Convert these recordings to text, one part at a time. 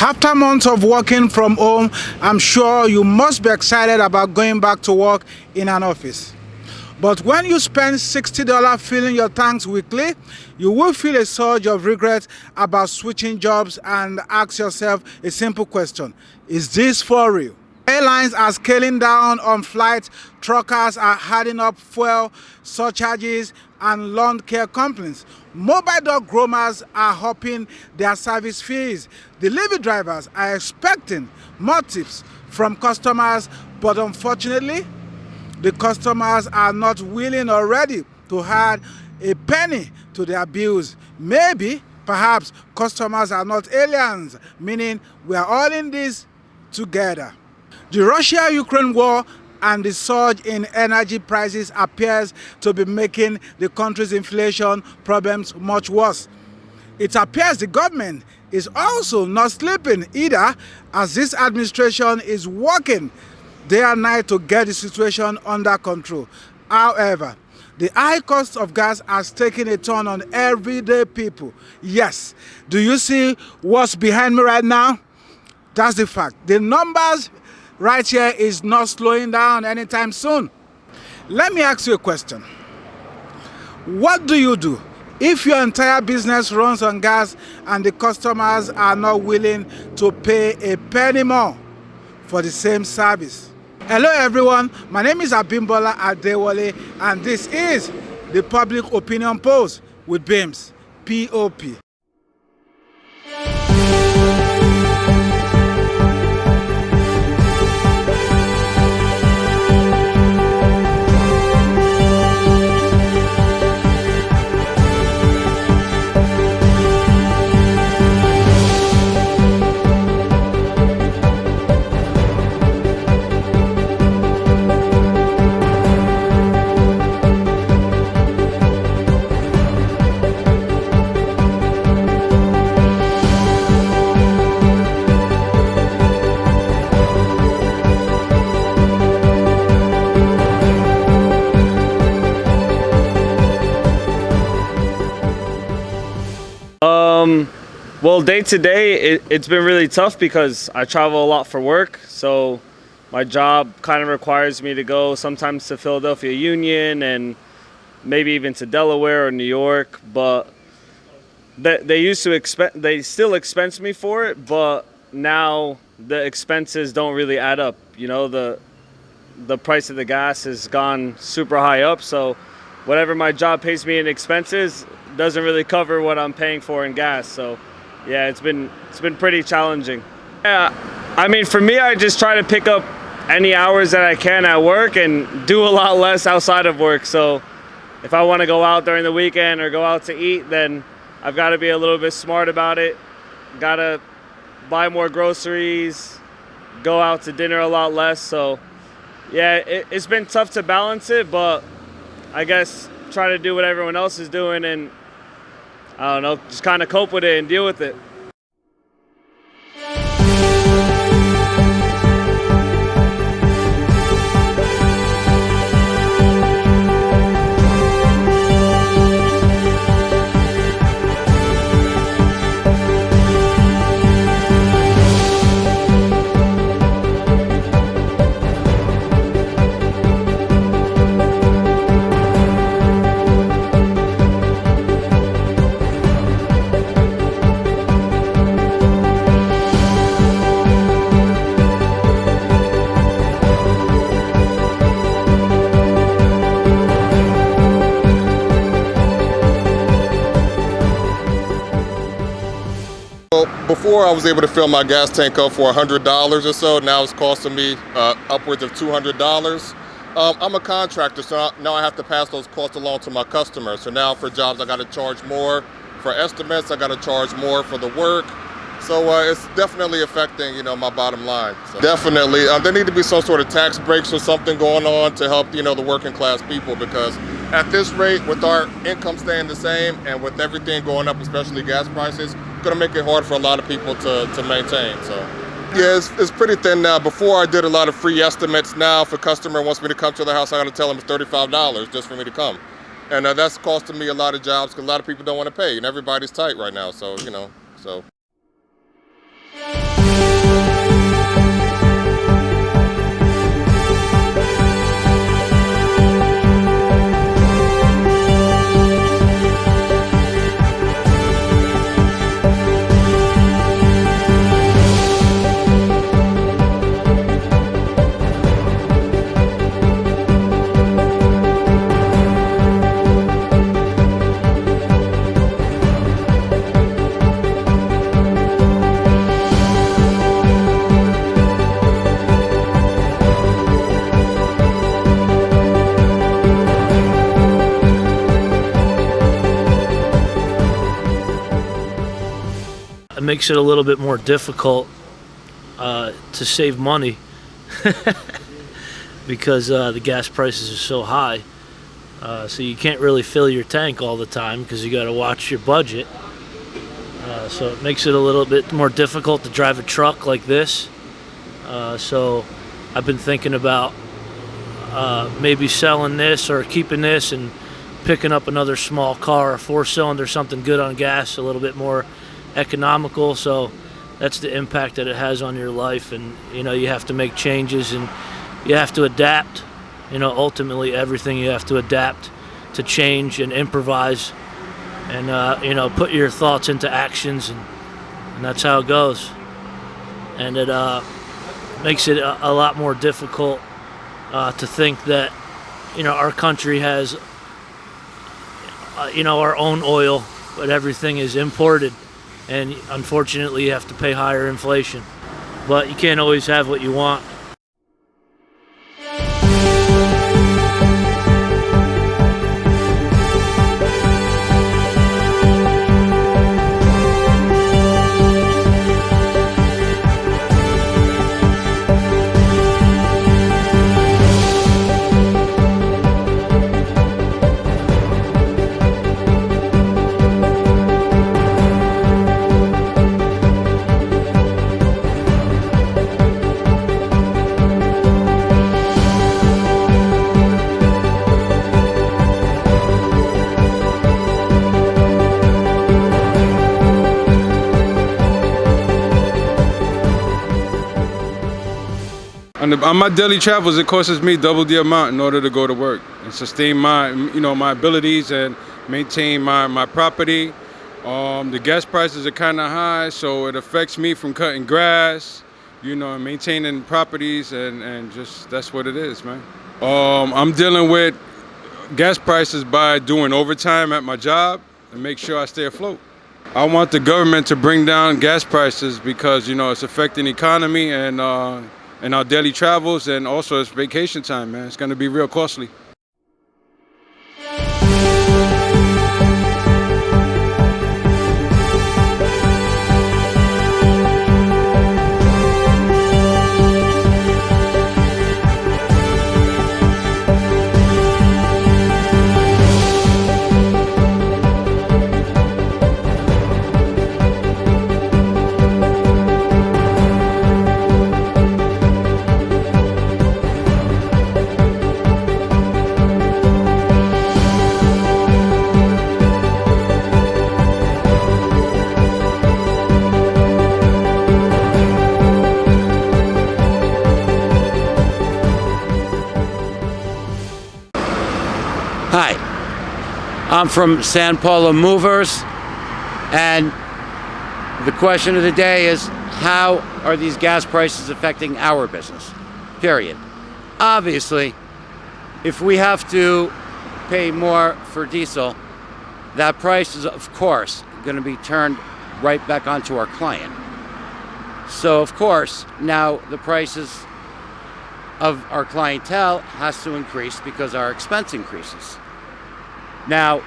After months of working from home, I'm sure you must be excited about going back to work in an office. But when you spend $60 filling your tanks weekly, you will feel a surge of regret about switching jobs and ask yourself a simple question: is this for real? Airlines are scaling down on flights, truckers are adding up fuel surcharges, and lawn care companies. Mobile dog groomers are upping their service fees. Delivery drivers are expecting more tips from customers, but unfortunately, the customers are not willing or ready to add a penny to their bills. Maybe, perhaps, customers are not aliens, meaning we are all in this together. The Russia-Ukraine war and the surge in energy prices appears to be making the country's inflation problems much worse. It appears the government is also not sleeping either, as this administration is working day and night to get the situation under control. However, the high cost of gas has taken a toll on everyday people. Yes, do you see what's behind me right now? That's the fact. The numbers right here is not slowing down anytime soon. Let me ask you a question. What do you do if your entire business runs on gas and the customers are not willing to pay a penny more for the same service? Hello everyone, my name is Abimbola Adewole and this is the Public Opinion Post with BIMS, POP. Well, day to day, it's been really tough because I travel a lot for work. So my job kind of requires me to go sometimes to Philadelphia Union and maybe even to Delaware or New York. But they still expense me for it, but now the expenses don't really add up. You know, the price of the gas has gone super high up. So whatever my job pays me in expenses doesn't really cover what I'm paying for in gas. So yeah, it's been pretty challenging. Yeah, I mean, for me, I just try to pick up any hours that I can at work and do a lot less outside of work. So if I want to go out during the weekend or go out to eat, then I've got to be a little bit smart about it. Got to buy more groceries, go out to dinner a lot less. So yeah, it's been tough to balance it, but I guess try to do what everyone else is doing and I don't know, just kind of cope with it and deal with it. Before I was able to fill my gas tank up for $100 or so. Now it's costing me upwards of $200. I'm a contractor, so now I have to pass those costs along to my customers. So now for jobs, I got to charge more. For estimates, I got to charge more for the work. So it's definitely affecting, my bottom line. So definitely, there need to be some sort of tax breaks or something going on to help, the working class people, because at this rate, with our income staying the same and with everything going up, especially gas prices, it's going to make it hard for a lot of people to maintain. So yeah, it's pretty thin now. Before I did a lot of free estimates. Now if a customer wants me to come to the house, I got to tell them it's $35 just for me to come. And that's costing me a lot of jobs because a lot of people don't want to pay, and everybody's tight right now. So, so. makes it a little bit more difficult to save money because the gas prices are so high. So you can't really fill your tank all the time because you got to watch your budget. So it makes it a little bit more difficult to drive a truck like this. So I've been thinking about maybe selling this or keeping this and picking up another small car, a 4-cylinder, something good on gas, a little bit more economical. So that's the impact that it has on your life. And, you know, you have to make changes and you have to adapt. You know, ultimately everything you have to adapt to change and improvise and, you know, put your thoughts into actions, and that's how it goes. And it makes it a lot more difficult to think that, you know, our country has, you know, our own oil, but everything is imported. And unfortunately, you have to pay higher inflation. But you can't always have what you want. On my daily travels, it costs me double the amount in order to go to work and sustain my, you know, my abilities and maintain my property. The gas prices are kind of high, so it affects me from cutting grass, you know, and maintaining properties, and just that's what it is, man. I'm dealing with gas prices by doing overtime at my job and make sure I stay afloat. I want the government to bring down gas prices because, you know, it's affecting the economy and our daily travels, and also it's vacation time, man. It's gonna be real costly. Hi, I'm from San Paulo Movers, and the question of the day is, how are these gas prices affecting our business? Period. Obviously, if we have to pay more for diesel, that price is, of course, going to be turned right back onto our client. So, of course, now the prices of our clientele has to increase because our expense increases. Now,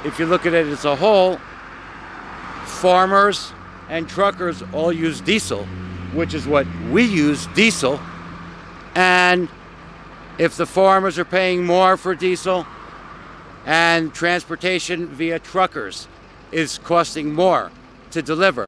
if you look at it as a whole, farmers and truckers all use diesel, which is what we use, diesel. And if the farmers are paying more for diesel and transportation via truckers is costing more to deliver,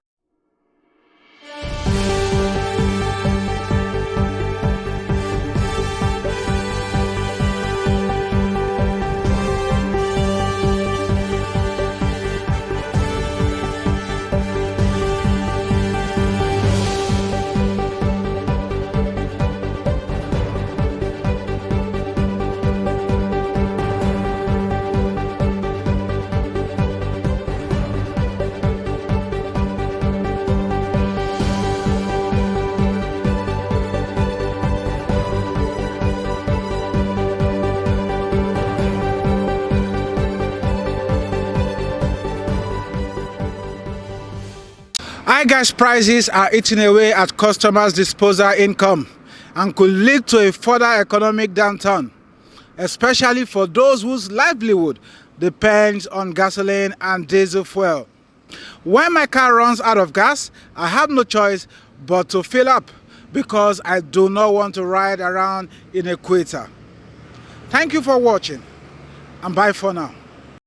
High gas prices are eating away at customers' disposable income and could lead to a further economic downturn, especially for those whose livelihood depends on gasoline and diesel fuel. When my car runs out of gas, I have no choice but to fill up because I do not want to ride around in a Equator. Thank you for watching, and bye for now.